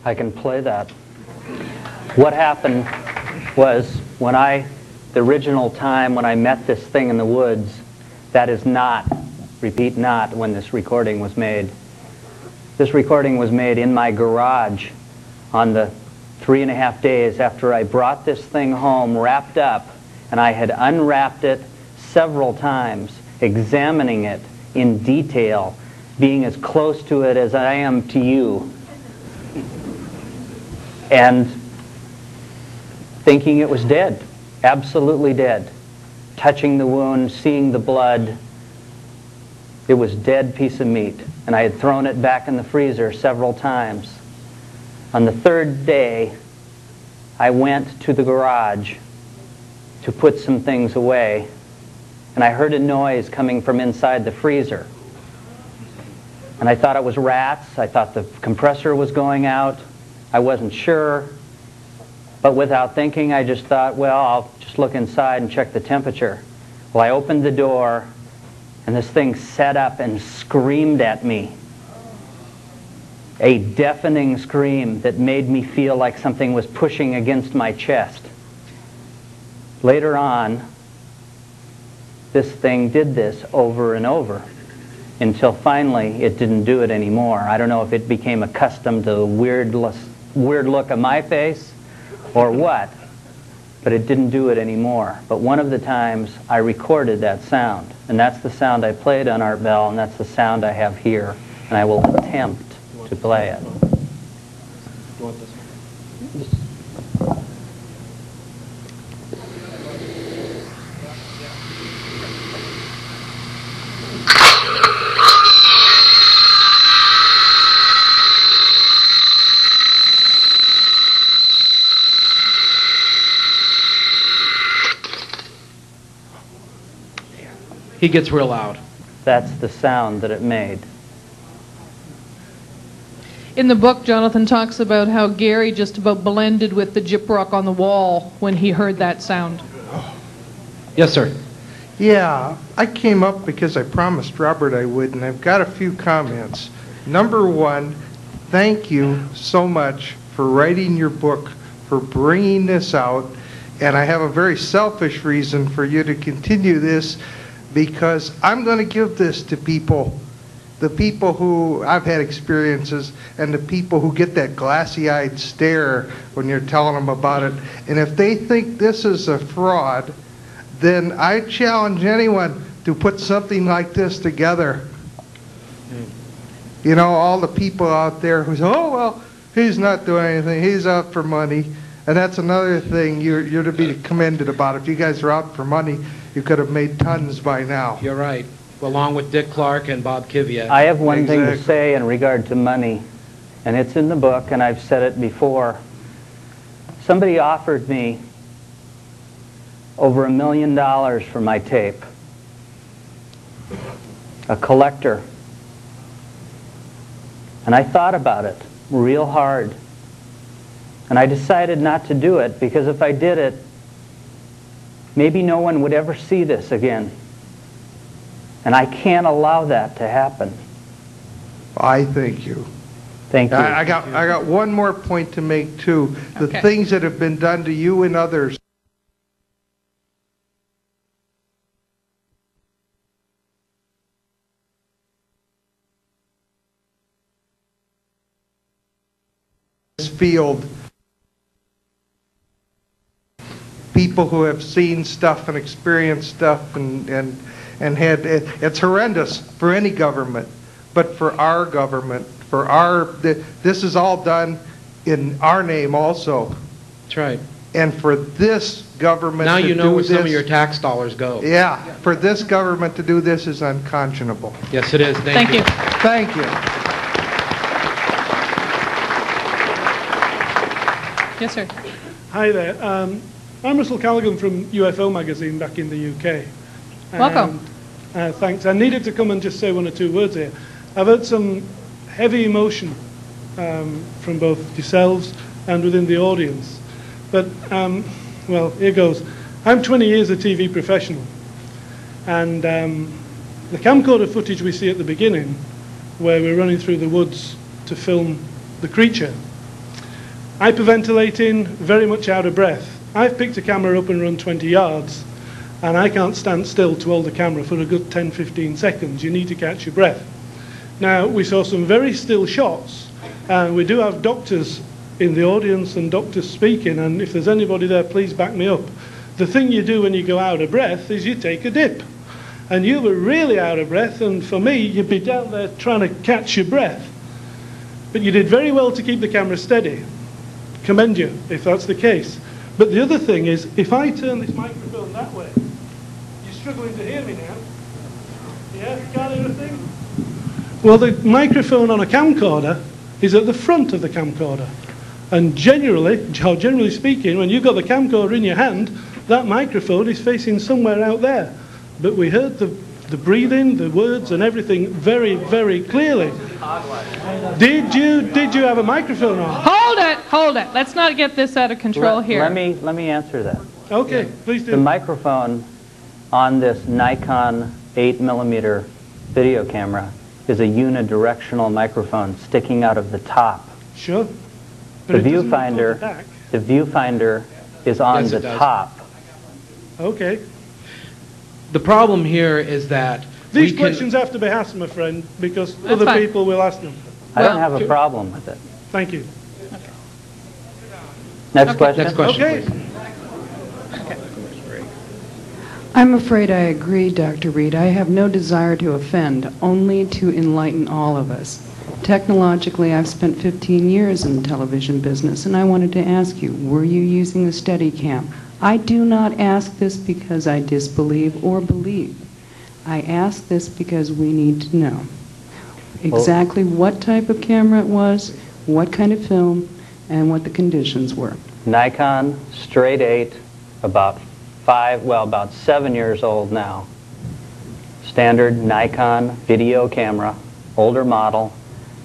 I can play that. What happened was the original time when I met this thing in the woods, that is not, repeat not, when this recording was made. This recording was made in my garage on the 3.5 days after I brought this thing home wrapped up, and I had unwrapped it several times, examining it in detail, being as close to it as I am to you, and thinking it was dead, absolutely dead. Touching the wound, seeing the blood, it was a dead piece of meat, and I had thrown it back in the freezer several times. On the third day, I went to the garage to put some things away, and I heard a noise coming from inside the freezer. And I thought it was rats. I thought the compressor was going out. I wasn't sure. But without thinking, I just thought, well, I'll just look inside and check the temperature. Well, I opened the door, and this thing sat up and screamed at me. A deafening scream that made me feel like something was pushing against my chest. Later on, this thing did this over and over until finally it didn't do it anymore. I don't know if it became accustomed to the weird look of my face or what, but it didn't do it anymore. But one of the times I recorded that sound, and that's the sound I played on Art Bell, and that's the sound I have here, and I will attempt to play it. You want this one? He gets real loud. That's the sound that it made. In the book, Jonathan talks about how Gary just about blended with the gyprock on the wall when he heard that sound. Yes, sir. Yeah, I came up because I promised Robert I would, and I've got a few comments. Number one, thank you so much for writing your book, for bringing this out, and I have a very selfish reason for you to continue this, because I'm going to give this to people, the people who I've had experiences, and the people who get that glassy-eyed stare when you're telling them about it. And if they think this is a fraud, then I challenge anyone to put something like this together. You know, all the people out there who say, oh, well, he's not doing anything, he's out for money. And that's another thing you're to be commended about. If you guys are out for money, you could have made tons by now. You're right. Along with Dick Clark and Bob Kiviat. I have one thing to say in regard to money, and it's in the book, and I've said it before. Somebody offered me over $1 million for my tape. A collector. And I thought about it real hard. And I decided not to do it, because if I did it, maybe no one would ever see this again. And I can't allow that to happen. I thank you. Thank you. I got one more point to make, too. The Okay. things that have been done to you and others. This field. People who have seen stuff and experienced stuff and had, it's horrendous for any government, but for our government, this is all done in our name also. That's right. And for this government Now to you know do where some of this- your tax dollars go. Yeah, for this government to do this is unconscionable. Yes, it is. Thank you. Thank you. Yes, sir. Hi there. I'm Russell Callaghan from UFO magazine back in the UK. Welcome. Thanks. I needed to come and just say one or two words here. I've heard some heavy emotion from both yourselves and within the audience. But, well, here goes. I'm 20 years a TV professional. And the camcorder footage we see at the beginning, where we're running through the woods to film the creature, Hyperventilating, very much out of breath. I've picked a camera up and run 20 yards, and I can't stand still to hold the camera for a good 10-15 seconds. You need to catch your breath. Now, we saw some very still shots, and we do have doctors in the audience and doctors speaking, and if there's anybody there, please back me up. The thing you do when you go out of breath is you take a dip. And you were really out of breath, and for me, you'd be down there trying to catch your breath. But you did very well to keep the camera steady. Commend you, if that's the case. But the other thing is, if I turn this microphone that way, you're struggling to hear me now. Yeah, can't hear a thing? Well, the microphone on a camcorder is at the front of the camcorder. And generally speaking, when you've got the camcorder in your hand, that microphone is facing somewhere out there. But we heard the breathing, the words, and everything very, very clearly. Did you have a microphone on? Hold it. Let's not get this out of control here. Let me answer that. Okay, please do. The microphone on this Nikon 8mm video camera is a unidirectional microphone sticking out of the top. Sure. The viewfinder is on Yes, the it does. top. Okay. The problem here is that These we can- questions have to be asked, my friend, because That's other fine. people will ask them. I don't Well, have a problem with it. Thank you. Next question. Next question, Okay. please. I'm afraid I agree, Dr. Reed. I have no desire to offend, only to enlighten all of us. Technologically, I've spent 15 years in the television business, and I wanted to ask you, were you using a Steadicam? I do not ask this because I disbelieve or believe. I ask this because we need to know exactly what type of camera it was, what kind of film, and what the conditions were. Nikon straight 8, about 7 years old now. Standard Nikon video camera, older model,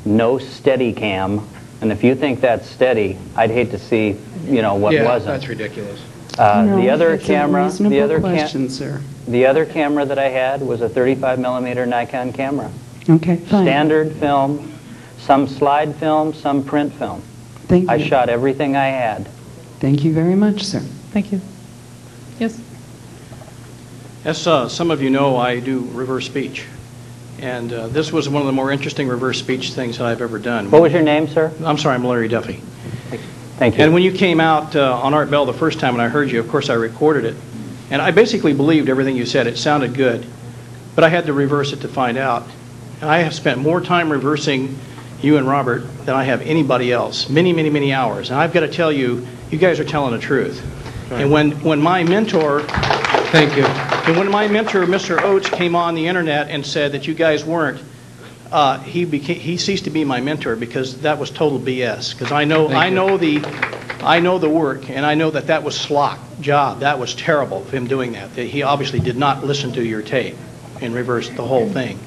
no Steadicam. And if you think that's steady, I'd hate to see, what Yeah, wasn't. that's ridiculous. No, The other it's camera, a reasonable question, sir. the other camera that I had was a 35mm Nikon camera. Okay, fine. Standard film, some slide film, some print film. Thank you. I shot everything I had. Thank you very much, sir. Thank you. Yes? As some of you know, I do reverse speech. And this was one of the more interesting reverse speech things that I've ever done. What was your name, sir? I'm sorry, I'm Larry Duffy. Thank you. And when you came out on Art Bell the first time and I heard you, of course I recorded it. And I basically believed everything you said. It sounded good. But I had to reverse it to find out. And I have spent more time reversing you and Robert than I have anybody else. Many, many, many hours. And I've got to tell you, you guys are telling the truth. Right. And when my mentor... Thank you. And when my mentor, Mr. Oates, came on the internet and said that you guys weren't, he ceased to be my mentor because that was total BS. Because I know the work, and I know that was slop job. That was terrible of him doing that. That he obviously did not listen to your tape and reversed the whole thing.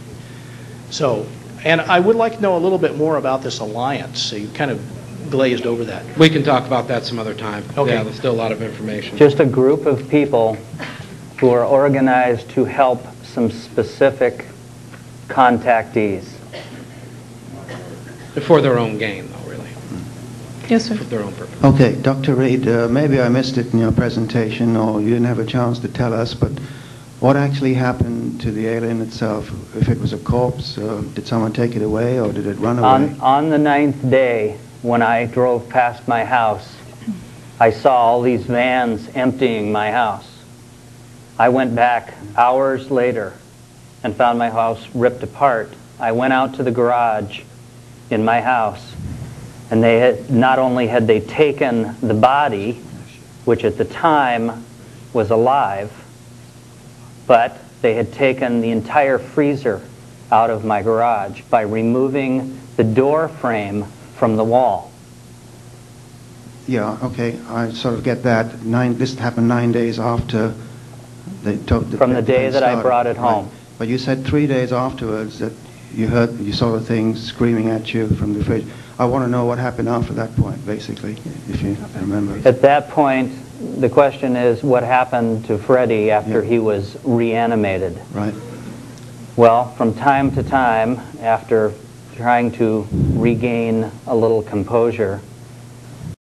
So, and I would like to know a little bit more about this alliance. So you kind of glazed over that. We can talk about that some other time. Okay. Yeah, there's still a lot of information. Just a group of people who are organized to help some specific contactees. For their own gain, though, really. Yes, sir. For their own purpose. Okay, Dr. Reed, maybe I missed it in your presentation or you didn't have a chance to tell us, but what actually happened to the alien itself? If it was a corpse, did someone take it away or did it run away? On the 9th day, when I drove past my house, I saw all these vans emptying my house. I went back hours later and found my house ripped apart. I went out to the garage in my house, and they had, not only had they taken the body, which at the time was alive, but they had taken the entire freezer out of my garage by removing the door frame from the wall. Yeah, okay, I sort of get that. This happened 9 days after they took the... From the day that I started. brought it home. Right. But you said 3 days afterwards that you saw the thing screaming at you from the fridge. I want to know what happened after that point, basically, if you remember. At that point, the question is what happened to Freddie after he was reanimated. Right. Well, from time to time, after trying to regain a little composure,